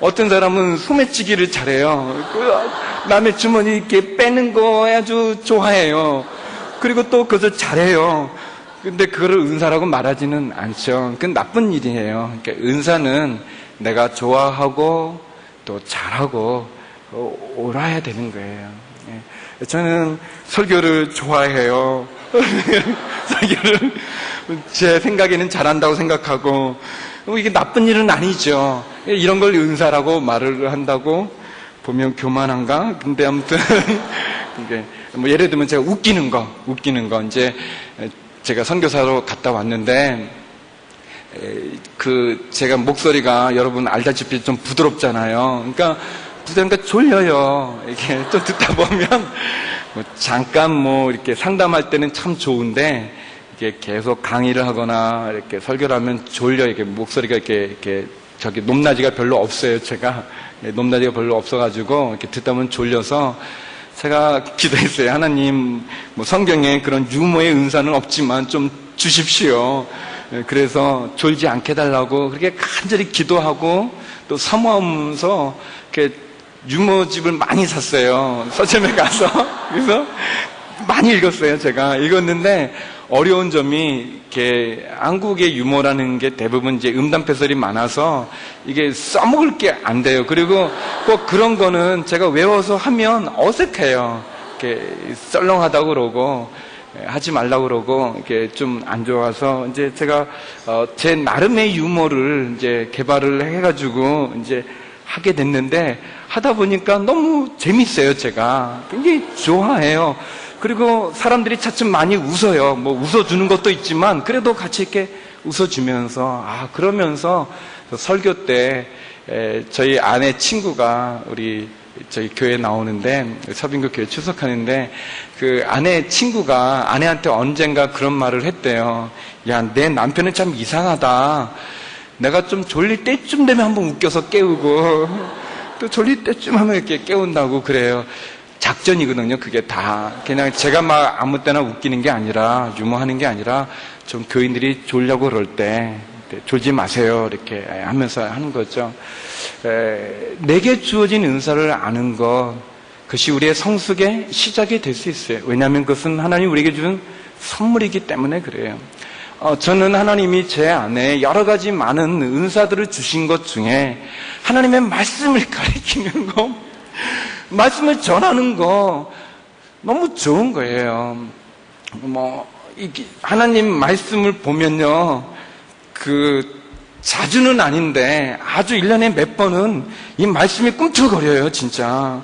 어떤 사람은 소매치기를 잘해요. 남의 주머니 이렇게 빼는 거 아주 좋아해요. 그리고 또 그것을 잘해요. 근데 그거를 은사라고 말하지는 않죠. 그건 나쁜 일이에요. 그러니까 은사는 내가 좋아하고 또 잘하고 옳아야 되는 거예요. 저는 설교를 좋아해요. 설교를 제 생각에는 잘한다고 생각하고, 이게 나쁜 일은 아니죠. 이런 걸 은사라고 말을 한다고 보면 교만한가? 근데 아무튼 뭐 예를 들면 제가 웃기는 거 이제 제가 선교사로 갔다 왔는데 제가 목소리가 여러분 알다시피 좀 부드럽잖아요. 그러니까 졸려요. 이렇게 좀 듣다 보면 잠깐 이렇게 상담할 때는 참 좋은데 이게 계속 강의를 하거나 이렇게 설교를 하면 졸려. 이렇게 목소리가 이렇게 높낮이가 별로 없어요. 제가 높낮이가 별로 없어가지고 이렇게 듣다 보면 졸려서 제가 기도했어요. 하나님, 성경에 그런 유머의 은사는 없지만 좀 주십시오. 그래서 졸지 않게 해달라고 그렇게 간절히 기도하고 또 사모하면서 이렇게 유머집을 많이 샀어요. 서점에 가서. 그래서 많이 읽었어요. 제가 읽었는데 어려운 점이 이렇게 한국의 유머라는 게 대부분 이제 음담패설이 많아서 이게 써먹을 게 안 돼요. 그리고 꼭 그런 거는 제가 외워서 하면 어색해요. 이렇게 썰렁하다고 그러고 하지 말라고 그러고 이게 좀 안 좋아서 이제 제가 제 나름의 유머를 이제 개발을 해가지고 이제 하게 됐는데 하다 보니까 너무 재밌어요. 제가 굉장히 좋아해요. 그리고 사람들이 차츰 많이 웃어요. 웃어주는 것도 있지만 그래도 같이 이렇게 웃어주면서 그러면서 설교 때 저희 아내 친구가 저희 교회 나오는데 서빙교 교회 출석하는데 그 아내 친구가 아내한테 언젠가 그런 말을 했대요. 야, 내 남편은 참 이상하다. 내가 좀 졸릴 때쯤 되면 한번 웃겨서 깨우고 또 졸릴 때쯤 하면 이렇게 깨운다고 그래요. 작전이거든요. 그게 다 그냥 제가 막 아무 때나 웃기는 게 아니라 유머하는 게 아니라 좀 교인들이 졸려고 그럴 때 졸지 마세요 이렇게 하면서 하는 거죠. 내게 주어진 은사를 아는 것, 그것이 우리의 성숙의 시작이 될 수 있어요. 왜냐하면 그것은 하나님이 우리에게 준 선물이기 때문에 그래요. 저는 하나님이 제 안에 여러 가지 많은 은사들을 주신 것 중에 하나님의 말씀을 가르치는 거, 말씀을 전하는 거 너무 좋은 거예요. 하나님 말씀을 보면요, 자주는 아닌데 아주 1년에 몇 번은 이 말씀이 꿈틀거려요, 진짜.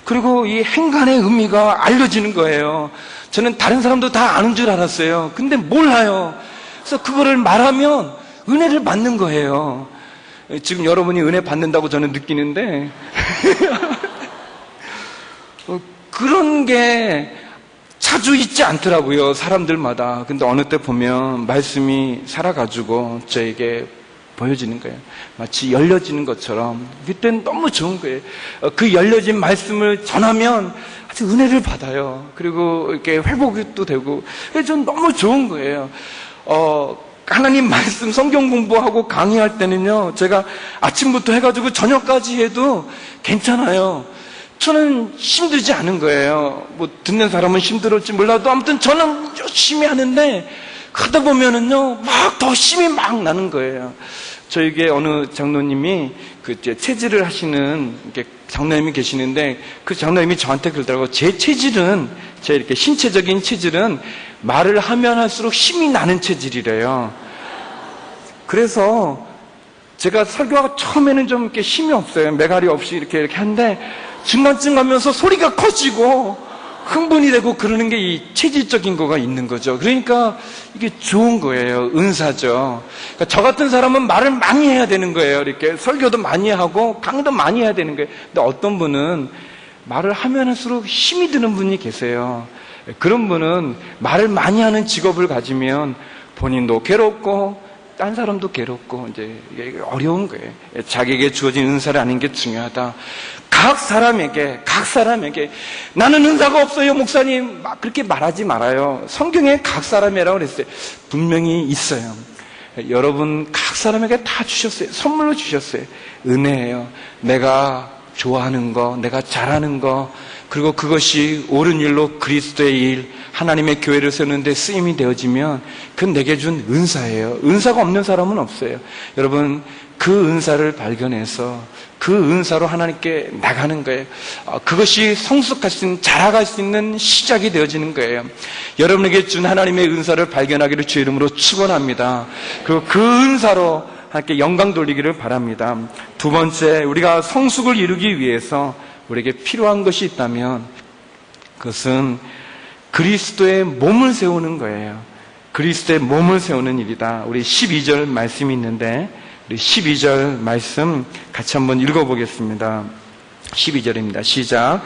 그리고 이 행간의 의미가 알려지는 거예요. 저는 다른 사람도 다 아는 줄 알았어요. 근데 몰라요. 그래서 그거를 말하면 은혜를 받는 거예요. 지금 여러분이 은혜 받는다고 저는 느끼는데 그런 게 자주 있지 않더라고요, 사람들마다. 근데 어느 때 보면 말씀이 살아가지고 저에게 보여지는 거예요. 마치 열려지는 것처럼. 그때는 너무 좋은 거예요. 그 열려진 말씀을 전하면 아주 은혜를 받아요. 그리고 이렇게 회복도 되고. 그래서 전 너무 좋은 거예요. 하나님 말씀 성경 공부하고 강의할 때는요, 제가 아침부터 해가지고 저녁까지 해도 괜찮아요. 저는 힘들지 않은 거예요. 듣는 사람은 힘들었지 몰라도 아무튼 저는 열심히 하는데 하다 보면은요, 막 더 힘이 막 나는 거예요. 저에게 어느 장로님이 체질을 하시는 장로님이 계시는데 그 장로님이 저한테 그러더라고요. 제 이렇게 신체적인 체질은 말을 하면 할수록 힘이 나는 체질이래요. 그래서 제가 설교가 처음에는 좀 이렇게 힘이 없어요. 매갈이 없이 이렇게 하는데 중간쯤 가면서 소리가 커지고 흥분이 되고 그러는 게 이 체질적인 거가 있는 거죠. 그러니까 이게 좋은 거예요. 은사죠. 그러니까 저 같은 사람은 말을 많이 해야 되는 거예요. 이렇게 설교도 많이 하고 강의도 많이 해야 되는 거예요. 근데 어떤 분은 말을 하면 할수록 힘이 드는 분이 계세요. 그런 분은 말을 많이 하는 직업을 가지면 본인도 괴롭고 딴 사람도 괴롭고 이제 이게 어려운 거예요. 자기에게 주어진 은사를 아는 게 중요하다. 각 사람에게 나는 은사가 없어요, 목사님. 막 그렇게 말하지 말아요. 성경에 각 사람이라고 그랬어요. 분명히 있어요. 여러분 각 사람에게 다 주셨어요. 선물로 주셨어요. 은혜예요. 내가 좋아하는 거, 내가 잘하는 거, 그리고 그것이 옳은 일로 그리스도의 일, 하나님의 교회를 세우는데 쓰임이 되어지면 그건 내게 준 은사예요. 은사가 없는 사람은 없어요. 여러분 그 은사를 발견해서 그 은사로 하나님께 나가는 거예요. 그것이 성숙할 수 있는, 자라갈 수 있는 시작이 되어지는 거예요. 여러분에게 준 하나님의 은사를 발견하기를 주의 이름으로 축원합니다. 그리고 그 은사로 하나님께 영광 돌리기를 바랍니다. 두 번째, 우리가 성숙을 이루기 위해서 우리에게 필요한 것이 있다면 그것은 그리스도의 몸을 세우는 거예요. 그리스도의 몸을 세우는 일이다. 우리 12절 말씀이 있는데 우리 12절 말씀 같이 한번 읽어보겠습니다. 12절입니다. 시작.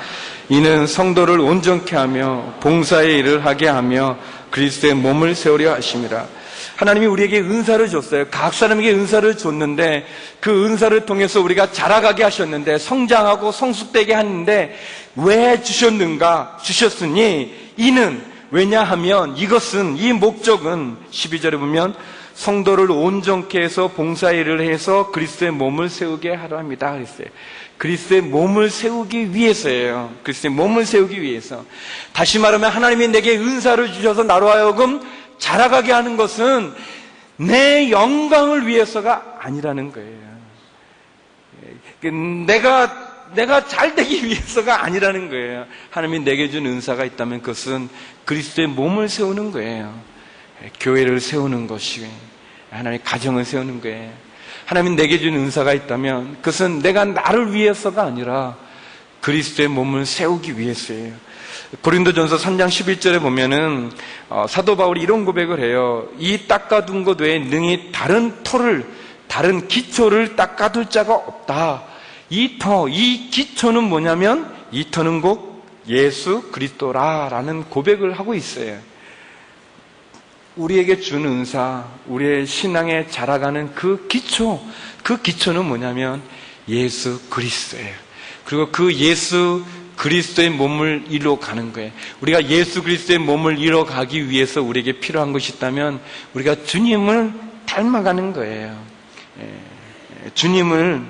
이는 성도를 온전케 하며 봉사의 일을 하게 하며 그리스도의 몸을 세우려 하심이라. 하나님이 우리에게 은사를 줬어요. 각 사람에게 은사를 줬는데 그 은사를 통해서 우리가 자라가게 하셨는데 성장하고 성숙되게 하는데 왜 주셨으니 이는 왜냐하면 이것은 이 목적은 12절에 보면 성도를 온전케 해서 봉사일을 해서 그리스도의 몸을 세우게 하려 합니다. 그랬어요. 그리스도의 몸을 세우기 위해서예요. 그리스도의 몸을 세우기 위해서. 다시 말하면 하나님이 내게 은사를 주셔서 나로 하여금 자라가게 하는 것은 내 영광을 위해서가 아니라는 거예요. 내가 잘 되기 위해서가 아니라는 거예요. 하나님이 내게 준 은사가 있다면 그것은 그리스도의 몸을 세우는 거예요. 교회를 세우는 것이, 하나님의 가정을 세우는 거예요. 하나님이 내게 준 은사가 있다면 그것은 내가 나를 위해서가 아니라 그리스도의 몸을 세우기 위해서예요. 고린도전서 3장 11절에 보면은 사도 바울이 이런 고백을 해요. 이 닦아둔 것 외에 능히 다른 기초를 닦아둘 자가 없다. 이 기초는 뭐냐면 이 터는 곧 예수 그리스도라라는 고백을 하고 있어요. 우리에게 준 은사, 우리의 신앙에 자라가는 그 기초는 뭐냐면 예수 그리스도예요. 그리고 그 예수 그리스도의 몸을 이뤄가는 거예요. 우리가 예수 그리스도의 몸을 이뤄가기 위해서 우리에게 필요한 것이 있다면 우리가 주님을 닮아가는 거예요. 주님을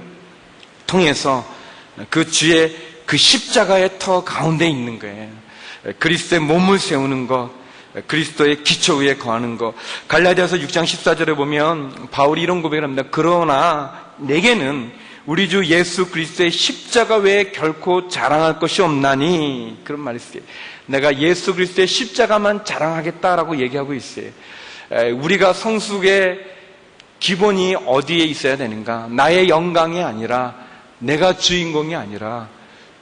통해서 그 주의 그 십자가의 터 가운데 있는 거예요. 그리스도의 몸을 세우는 것, 그리스도의 기초 위에 거하는 것. 갈라디아서 6장 14절에 보면 바울이 이런 고백을 합니다. 그러나 내게는 우리 주 예수 그리스도의 십자가 외에 결코 자랑할 것이 없나니, 그런 말이 있어요. 내가 예수 그리스도의 십자가만 자랑하겠다라고 얘기하고 있어요. 우리가 성숙의 기본이 어디에 있어야 되는가? 나의 영광이 아니라, 내가 주인공이 아니라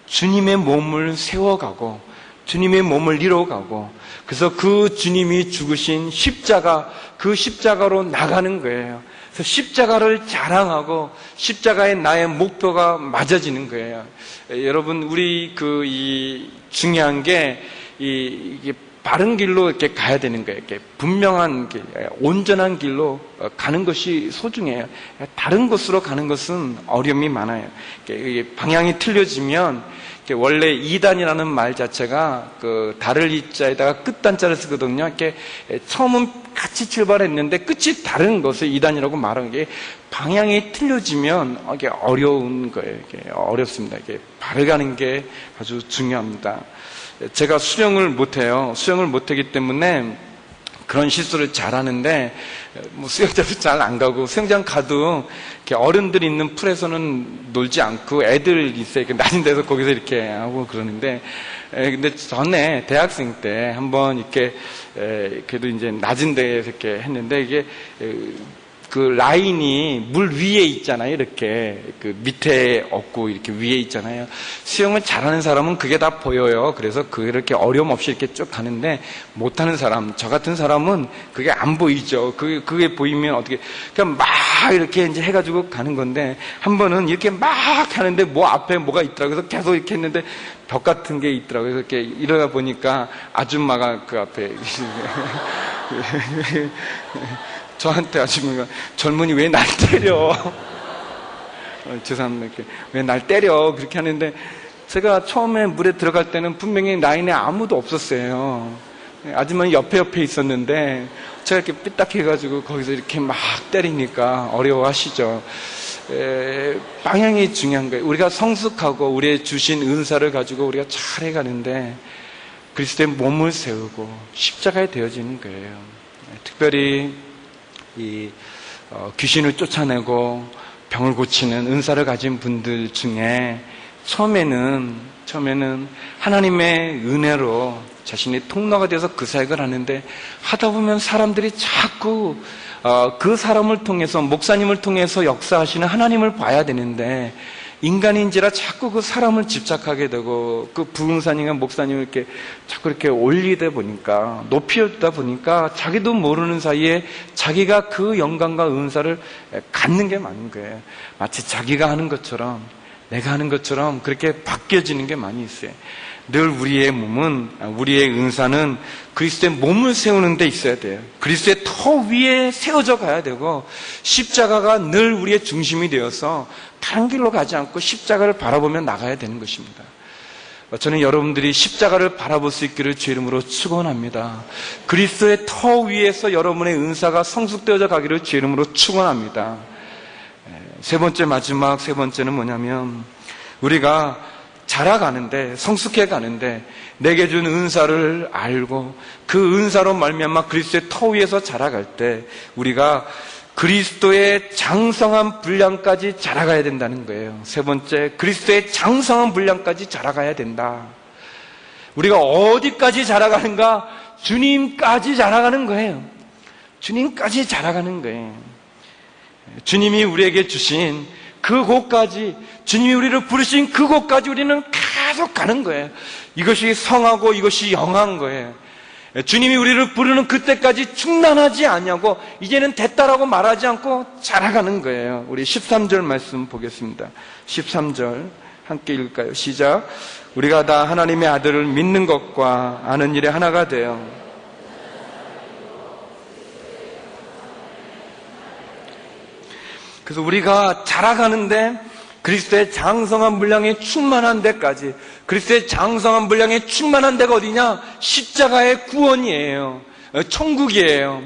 주님의 몸을 세워가고 주님의 몸을 이뤄가고, 그래서 그 주님이 죽으신 십자가, 그 십자가로 나가는 거예요. 그래서 십자가를 자랑하고 십자가에 나의 목표가 맞아지는 거예요. 여러분, 우리 중요한 게 이게 바른 길로 이렇게 가야 되는 거예요. 이렇게 분명한 길, 온전한 길로 가는 것이 소중해요. 다른 곳으로 가는 것은 어려움이 많아요. 이게 방향이 틀려지면, 원래 이단이라는 말 자체가 그 달을 이자에다가 끝단자를 쓰거든요. 이렇게 처음은 같이 출발했는데 끝이 다른 것을 이단이라고 말하는 게, 방향이 틀려지면 이게 어려운 거예요. 이게 어렵습니다. 이게 바로 가는 게 아주 중요합니다. 제가 수영을 못해요. 수영을 못하기 때문에 그런 실수를 잘하는데, 수영장도 잘 안 가고, 수영장 가도 이렇게 어른들 있는 풀에서는 놀지 않고 애들 있어요. 이렇게 낮은 데서 거기서 이렇게 하고 그러는데, 근데 전에 대학생 때 한번 이렇게 그래도 이제 낮은 데에서 이렇게 했는데, 이게 그 라인이 물 위에 있잖아요. 이렇게 그 밑에 없고 이렇게 위에 있잖아요. 수영을 잘하는 사람은 그게 다 보여요. 그래서 그렇게 어려움 없이 이렇게 쭉 가는데, 못하는 사람, 저 같은 사람은 그게 안 보이죠. 그게 보이면 어떻게, 그냥 막 이렇게 이제 해가지고 가는 건데, 한 번은 이렇게 막 하는데 뭐 앞에 뭐가 있더라고요. 그래서 계속 이렇게 했는데 벽 같은 게 있더라고요. 그래서 이렇게 이러다 보니까 아줌마가 그 앞에 저한테 아줌마가, 젊은이 왜 날 때려? 죄송합니다. 왜 날 때려? 그렇게 하는데, 제가 처음에 물에 들어갈 때는 분명히 라인에 아무도 없었어요. 아주머니 옆에 있었는데 제가 이렇게 삐딱해가지고 거기서 이렇게 막 때리니까 어려워하시죠. 방향이 중요한 거예요. 우리가 성숙하고 우리의 주신 은사를 가지고 우리가 잘 해가는데 그리스도의 몸을 세우고 십자가에 되어지는 거예요. 특별히 귀신을 쫓아내고 병을 고치는 은사를 가진 분들 중에 처음에는 하나님의 은혜로 자신이 통로가 되어서 그 사역을 하는데 하다 보면 사람들이 자꾸 그 사람을 통해서, 목사님을 통해서 역사하시는 하나님을 봐야 되는데 인간인지라 자꾸 그 사람을 집착하게 되고 그 부흥사님과 목사님을 이렇게 자꾸 이렇게 올리다 보니까, 높이다 보니까 자기도 모르는 사이에 자기가 그 영광과 은사를 갖는 게 많은 거예요. 마치 자기가 하는 것처럼, 내가 하는 것처럼 그렇게 바뀌어지는 게 많이 있어요. 늘 우리의 몸은, 우리의 은사는 그리스도의 몸을 세우는 데 있어야 돼요. 그리스도의 터 위에 세워져 가야 되고 십자가가 늘 우리의 중심이 되어서 다른 길로 가지 않고 십자가를 바라보며 나가야 되는 것입니다. 저는 여러분들이 십자가를 바라볼 수 있기를 주 이름으로 축원합니다. 그리스도의 터 위에서 여러분의 은사가 성숙되어져 가기를 주 이름으로 축원합니다. 세 번째는 뭐냐면 우리가 자라가는데, 성숙해 가는데 내게 준 은사를 알고 그 은사로 말미암아 그리스도의 터 위에서 자라갈 때 우리가 그리스도의 장성한 분량까지 자라가야 된다는 거예요. 세 번째, 그리스도의 장성한 분량까지 자라가야 된다. 우리가 어디까지 자라가는가? 주님까지 자라가는 거예요. 주님까지 자라가는 거예요. 주님이 우리에게 주신 그곳까지, 주님이 우리를 부르신 그곳까지 우리는 계속 가는 거예요. 이것이 성하고 이것이 영한 거예요. 주님이 우리를 부르는 그때까지 중단하지 않냐고, 이제는 됐다라고 말하지 않고 자라가는 거예요. 우리 13절 말씀 보겠습니다. 13절 함께 읽을까요? 시작. 우리가 다 하나님의 아들을 믿는 것과 아는 일에 하나가 되어 그래서 우리가 자라가는데 그리스도의 장성한 분량에 충만한 데까지, 그리스도의 장성한 분량에 충만한 데가 어디냐? 십자가의 구원이에요. 천국이에요.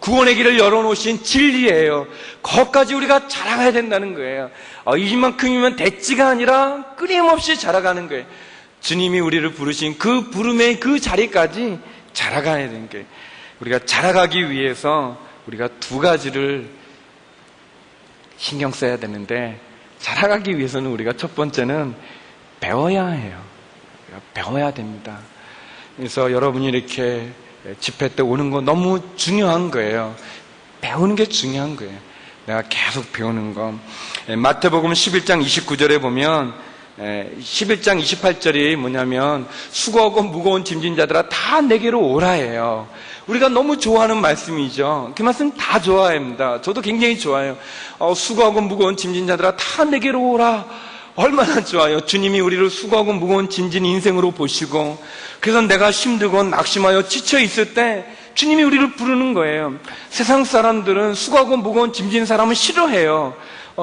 구원의 길을 열어놓으신 진리예요. 거기까지 우리가 자라가야 된다는 거예요. 이만큼이면 됐지가 아니라 끊임없이 자라가는 거예요. 주님이 우리를 부르신 그 부름의 그 자리까지 자라가야 되는 거예요. 우리가 자라가기 위해서 우리가 두 가지를 신경 써야 되는데, 자라가기 위해서는 우리가 첫 번째는 배워야 해요. 배워야 됩니다. 그래서 여러분이 이렇게 집회 때 오는 거 너무 중요한 거예요. 배우는 게 중요한 거예요. 내가 계속 배우는 거. 마태복음 11장 29절에 보면 11장 28절이 뭐냐면 수고하고 무거운 짐진 자들아 다 내게로 오라 해요. 우리가 너무 좋아하는 말씀이죠. 그 말씀 다 좋아합니다. 저도 굉장히 좋아해요. 수고하고 무거운 짐진 자들아 다 내게로 오라. 얼마나 좋아요. 주님이 우리를 수고하고 무거운 짐진 인생으로 보시고, 그래서 내가 힘들고 낙심하여 지쳐 있을 때 주님이 우리를 부르는 거예요. 세상 사람들은 수고하고 무거운 짐진 사람은 싫어해요.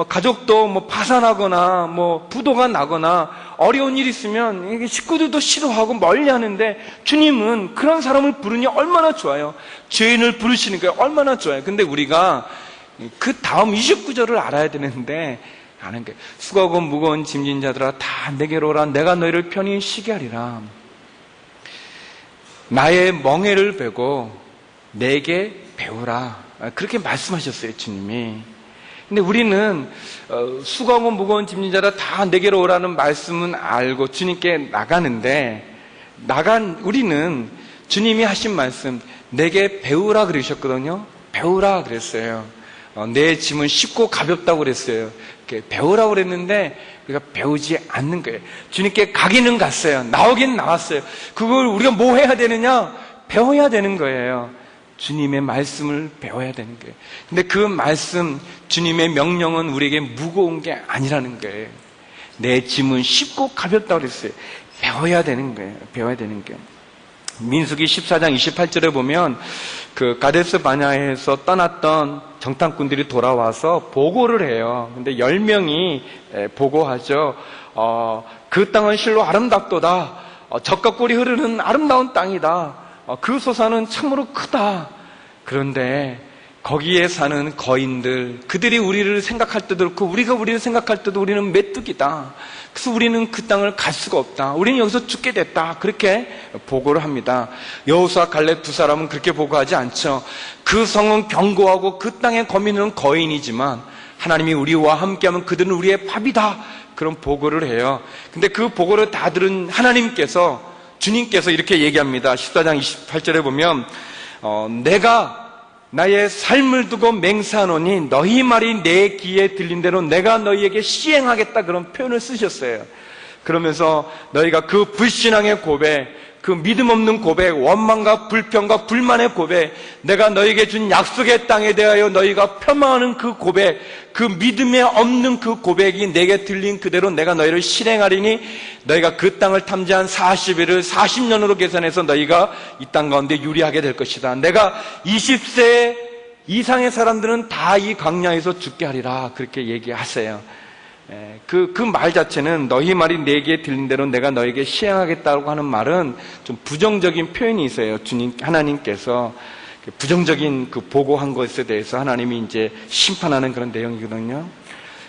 가족도 파산하거나 부도가 나거나 어려운 일이 있으면 식구들도 싫어하고 멀리 하는데, 주님은 그런 사람을 부르니 얼마나 좋아요. 죄인을 부르시는 게 얼마나 좋아요. 근데 우리가 그 다음 29절을 알아야 되는데 아는 게, 수고하고 무거운 짐진 자들아 다 내게로 오라. 내가 너희를 편히 쉬게 하리라. 나의 멍에를 베고 내게 배우라. 그렇게 말씀하셨어요, 주님이. 근데 우리는 수고하고 무거운 짐진 자라 다 내게로 오라는 말씀은 알고 주님께 나가는데, 우리는 주님이 하신 말씀, 내게 배우라 그러셨거든요. 배우라 그랬어요. 내 짐은 쉽고 가볍다고 그랬어요. 배우라고 그랬는데 우리가 배우지 않는 거예요. 주님께 가기는 갔어요. 나오긴 나왔어요. 그걸 우리가 뭐 해야 되느냐? 배워야 되는 거예요. 주님의 말씀을 배워야 되는 거예요. 근데 그 말씀, 주님의 명령은 우리에게 무거운 게 아니라는 거예요. 내 짐은 쉽고 가볍다고 그랬어요. 배워야 되는 거예요. 배워야 되는 거예요. 민수기 14장 28절에 보면 그 가데스 바냐에서 떠났던 정탐꾼들이 돌아와서 보고를 해요. 근데 10명이 보고하죠. 그 땅은 실로 아름답도다. 젖과 꿀이 흐르는 아름다운 땅이다. 그 소산은 참으로 크다. 그런데 거기에 사는 거인들, 그들이 우리를 생각할 때도 그렇고 우리가 우리를 생각할 때도 우리는 메뚜기다. 그래서 우리는 그 땅을 갈 수가 없다. 우리는 여기서 죽게 됐다. 그렇게 보고를 합니다. 여호수아 갈렙 두 사람은 그렇게 보고하지 않죠. 그 성은 견고하고 그 땅의 거민은 거인이지만 하나님이 우리와 함께하면 그들은 우리의 밥이다. 그런 보고를 해요. 근데 그 보고를 다 들은 하나님께서, 주님께서 이렇게 얘기합니다. 14장 28절에 보면 내가 나의 삶을 두고 맹세하노니 너희 말이 내 귀에 들린 대로 내가 너희에게 시행하겠다, 그런 표현을 쓰셨어요. 그러면서 너희가 그 불신앙의 고백, 그 믿음 없는 고백, 원망과 불평과 불만의 고백, 내가 너희에게 준 약속의 땅에 대하여 너희가 폄하하는 그 고백, 그 믿음에 없는 그 고백이 내게 들린 그대로 내가 너희를 실행하리니 너희가 그 땅을 탐지한 40일을 40년으로 계산해서 너희가 이 땅 가운데 유리하게 될 것이다. 내가 20세 이상의 사람들은 다 이 광야에서 죽게 하리라. 그렇게 얘기하세요. 그 말 자체는 너희 말이 내게 들린 대로 내가 너에게 시행하겠다고 하는 말은 좀 부정적인 표현이 있어요. 하나님께서 부정적인 그 보고한 것에 대해서 하나님이 이제 심판하는 그런 내용이거든요.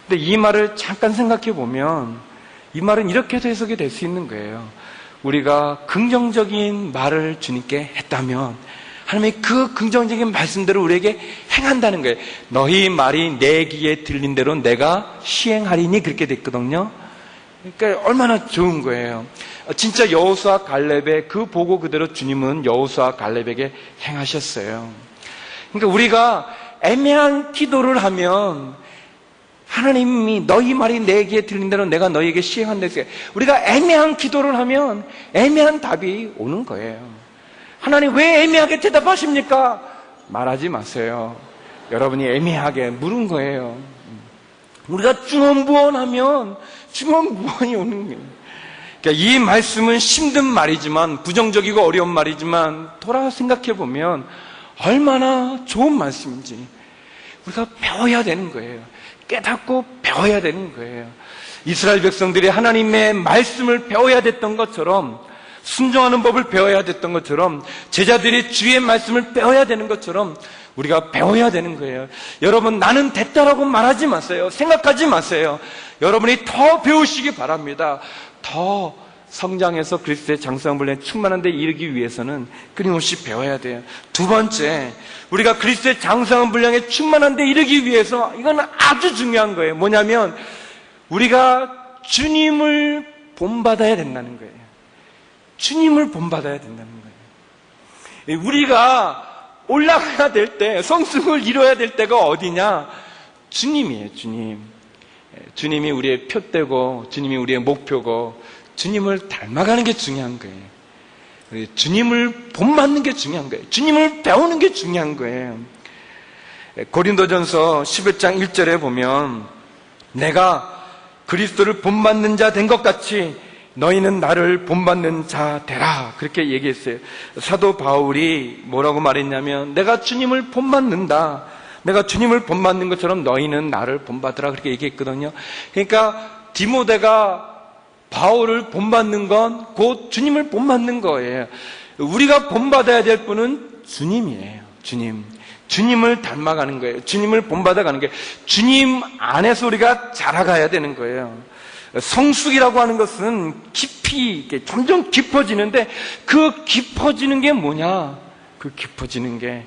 근데 이 말을 잠깐 생각해 보면 이 말은 이렇게도 해석이 될 수 있는 거예요. 우리가 긍정적인 말을 주님께 했다면 하나님이 그 긍정적인 말씀대로 우리에게 행한다는 거예요. 너희 말이 내 귀에 들린 대로 내가 시행하리니, 그렇게 됐거든요. 그러니까 얼마나 좋은 거예요. 진짜 여호수아 갈렙의 그 보고 그대로 주님은 여호수아 갈렙에게 행하셨어요. 그러니까 우리가 애매한 기도를 하면 하나님이 너희 말이 내 귀에 들린 대로 내가 너희에게 시행한다 했어요. 우리가 애매한 기도를 하면 애매한 답이 오는 거예요. 하나님 왜 애매하게 대답하십니까? 말하지 마세요. 여러분이 애매하게 물은 거예요. 우리가 중언부언하면 중언부언이 오는 거예요. 그러니까 이 말씀은 힘든 말이지만, 부정적이고 어려운 말이지만 돌아 생각해 보면 얼마나 좋은 말씀인지 우리가 배워야 되는 거예요. 깨닫고 배워야 되는 거예요. 이스라엘 백성들이 하나님의 말씀을 배워야 됐던 것처럼, 순종하는 법을 배워야 됐던 것처럼, 제자들이 주의 말씀을 배워야 되는 것처럼 우리가 배워야 되는 거예요. 여러분, 나는 됐다라고 말하지 마세요. 생각하지 마세요. 여러분이 더 배우시기 바랍니다. 더 성장해서 그리스도의 장성분량에 충만한 데 이르기 위해서는 끊임없이 배워야 돼요. 두 번째, 우리가 그리스도의 장성분량에 충만한 데 이르기 위해서, 이건 아주 중요한 거예요. 뭐냐면 우리가 주님을 본받아야 된다는 거예요. 주님을 본받아야 된다는 거예요. 우리가 올라가야 될 때, 성승을 이뤄야 될 때가 어디냐? 주님이에요, 주님. 주님이 우리의 표대고, 주님이 우리의 목표고, 주님을 닮아가는 게 중요한 거예요. 주님을 본받는 게 중요한 거예요. 주님을 배우는 게 중요한 거예요. 고린도전서 11장 1절에 보면 내가 그리스도를 본받는 자 된 것 같이 너희는 나를 본받는 자 되라, 그렇게 얘기했어요. 사도 바울이 뭐라고 말했냐면 내가 주님을 본받는다, 내가 주님을 본받는 것처럼 너희는 나를 본받으라, 그렇게 얘기했거든요. 그러니까 디모데가 바울을 본받는 건 곧 주님을 본받는 거예요. 우리가 본받아야 될 분은 주님이에요. 주님을 닮아가는 거예요. 주님을 본받아가는 거예요. 주님 안에서 우리가 자라가야 되는 거예요. 성숙이라고 하는 것은 깊이, 점점 깊어지는데 그 깊어지는 게 뭐냐? 그 깊어지는 게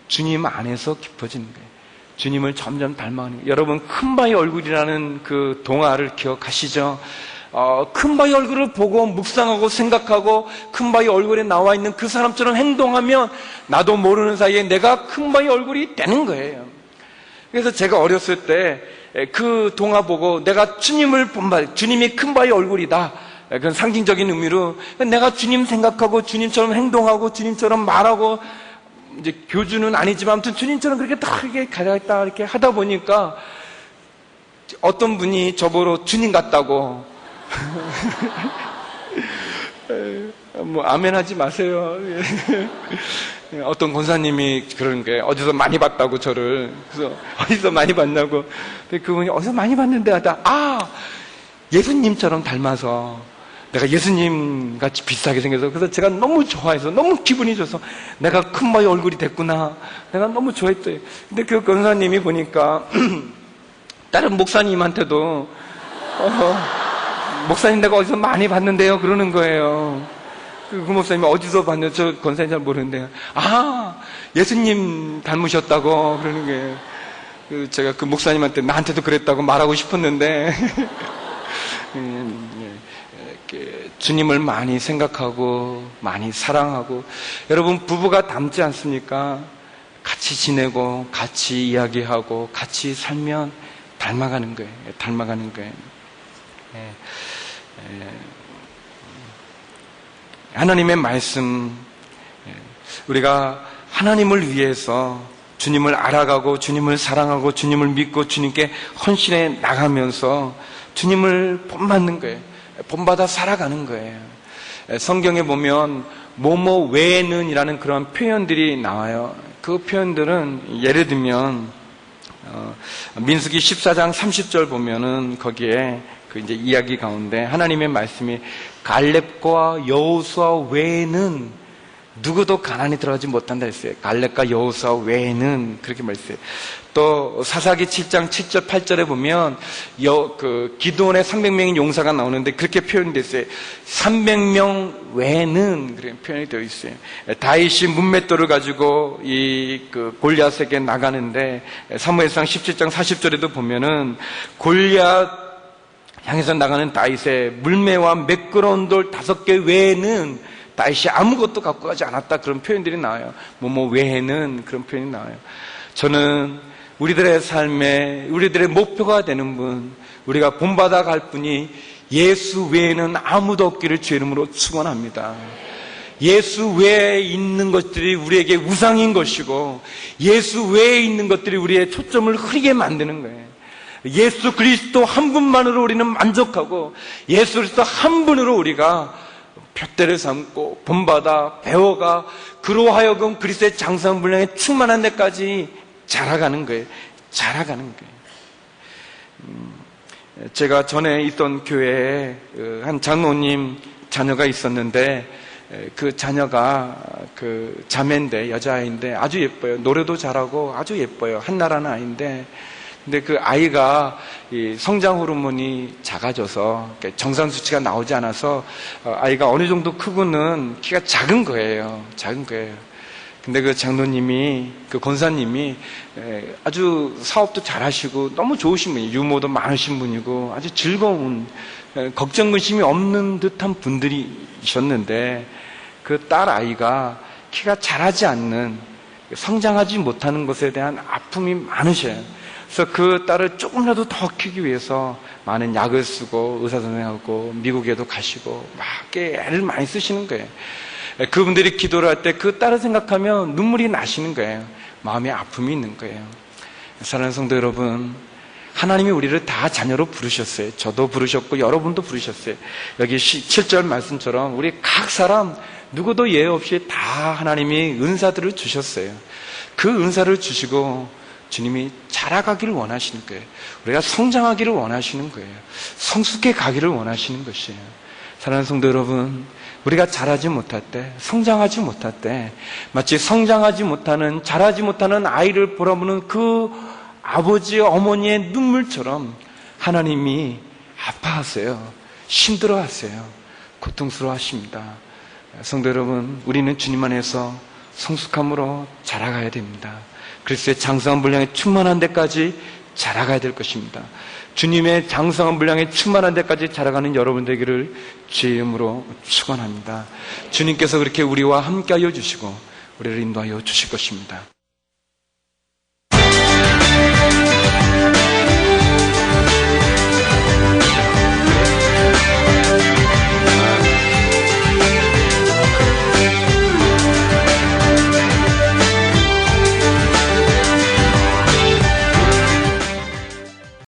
주님 안에서 깊어지는 거예요. 주님을 점점 닮아가는 거예요. 여러분, 큰바위 얼굴이라는 그 동화를 기억하시죠? 큰바위 얼굴을 보고 묵상하고 생각하고 큰바위 얼굴에 나와 있는 그 사람처럼 행동하면 나도 모르는 사이에 내가 큰바위 얼굴이 되는 거예요. 그래서 제가 어렸을 때 그 동화 보고 내가 주님을 본받, 주님이 큰바위 얼굴이다, 그런 상징적인 의미로 내가 주님 생각하고 주님처럼 행동하고 주님처럼 말하고, 이제 교주는 아니지만 아무튼 주님처럼 그렇게 딱 이렇게 가야겠다 이렇게 하다 보니까 어떤 분이 저보러 주님 같다고 뭐 아멘 하지 마세요. 어떤 권사님이 그러는 거예요. 어디서 많이 봤다고 저를. 그래서 어디서 많이 봤냐고. 그분이 어디서 많이 봤는데 하다, 예수님처럼 닮아서 내가 예수님 같이 비슷하게 생겨서, 그래서 제가 너무 좋아해서, 너무 기분이 좋아서, 내가 큰마의 얼굴이 됐구나. 내가 너무 좋아했어요. 근데 그 권사님이 보니까, 다른 목사님한테도, 목사님 내가 어디서 많이 봤는데요? 그러는 거예요. 그 목사님이 어디서 봤는데, 저 권사님 잘 모르는데, 아, 예수님 닮으셨다고 그러는 거예요. 제가 그 목사님한테 나한테도 그랬다고 말하고 싶었는데, 주님을 많이 생각하고 많이 사랑하고, 여러분 부부가 닮지 않습니까? 같이 지내고 같이 이야기하고 같이 살면 닮아가는 거예요. 닮아가는 거예요. 하나님의 말씀, 우리가 하나님을 위해서 주님을 알아가고 주님을 사랑하고 주님을 믿고 주님께 헌신해 나가면서 주님을 본받는 거예요. 본받아 살아가는 거예요. 성경에 보면 뭐뭐 외에는 이라는 그런 표현들이 나와요. 그 표현들은 예를 들면 민수기 14장 30절 보면은 거기에 그 이제 이야기 가운데 하나님의 말씀이 갈렙과 여호수아 외에는 누구도 가나안에 들어가지 못한다 했어요. 갈렙과 여호수아 외에는 그렇게 말했어요. 또 사사기 7장 7절 8절에 보면 기드온의 300명의 용사가 나오는데 그렇게 표현됐어요. 300명 외에는 그렇게 표현이 되어 있어요. 다윗이 문맷돌을 가지고 골리앗에게 나가는데 사무엘상 17장 40절에도 보면은 골리앗 향해서 나가는 다윗의 물매와 매끄러운 돌 5개 외에는 다윗이 아무것도 갖고 가지 않았다, 그런 표현들이 나와요. 뭐뭐 외에는 그런 표현이 나와요. 저는 우리들의 삶에 우리들의 목표가 되는 분, 우리가 본받아 갈 분이 예수 외에는 아무도 없기를 주의 이름으로 축원합니다. 예수 외에 있는 것들이 우리에게 우상인 것이고 예수 외에 있는 것들이 우리의 초점을 흐리게 만드는 거예요. 예수 그리스도 한 분만으로 우리는 만족하고 예수 그리스도 한 분으로 우리가 푯대를 삼고 본받아 배워가 그로 하여금 그리스도의 장성한 분량에 충만한 데까지 자라가는 거예요. 자라가는 거예요. 제가 전에 있던 교회에 한 장로님 자녀가 있었는데 그 자녀가 그 자매인데 여자아이인데 아주 예뻐요. 노래도 잘하고 아주 예뻐요. 한나라는 아이인데 근데 그 아이가 이 성장 호르몬이 작아져서 정상 수치가 나오지 않아서 아이가 어느 정도 크고는 키가 작은 거예요. 작은 거예요. 근데 그 장로님이, 그 권사님이 아주 사업도 잘하시고 너무 좋으신 분이에요. 유머도 많으신 분이고 아주 즐거운, 걱정 근심이 없는 듯한 분들이셨는데 그 딸 아이가 키가 자라지 않는, 성장하지 못하는 것에 대한 아픔이 많으셔요. 그래서 그 딸을 조금이라도 더 키우기 위해서 많은 약을 쓰고 의사선생하고 미국에도 가시고 막 애를 많이 쓰시는 거예요. 그분들이 기도를 할 때 그 딸을 생각하면 눈물이 나시는 거예요. 마음에 아픔이 있는 거예요. 사랑하는 성도 여러분, 하나님이 우리를 다 자녀로 부르셨어요. 저도 부르셨고 여러분도 부르셨어요. 여기 7절 말씀처럼 우리 각 사람 누구도 예외 없이 다 하나님이 은사들을 주셨어요. 그 은사를 주시고 주님이 자라가기를 원하시는 거예요. 우리가 성장하기를 원하시는 거예요. 성숙해 가기를 원하시는 것이에요. 사랑하는 성도 여러분, 우리가 자라지 못할 때, 성장하지 못할 때 마치 성장하지 못하는, 자라지 못하는 아이를 보라보는 그 아버지, 어머니의 눈물처럼 하나님이 아파하세요. 힘들어하세요. 고통스러워하십니다. 성도 여러분, 우리는 주님 안에서 성숙함으로 자라가야 됩니다. 그리스도의 장성한 분량에 충만한 데까지 자라가야 될 것입니다. 주님의 장성한 분량에 충만한 데까지 자라가는 여러분 되기를 주의 이름으로 축원합니다. 주님께서 그렇게 우리와 함께하여 주시고 우리를 인도하여 주실 것입니다.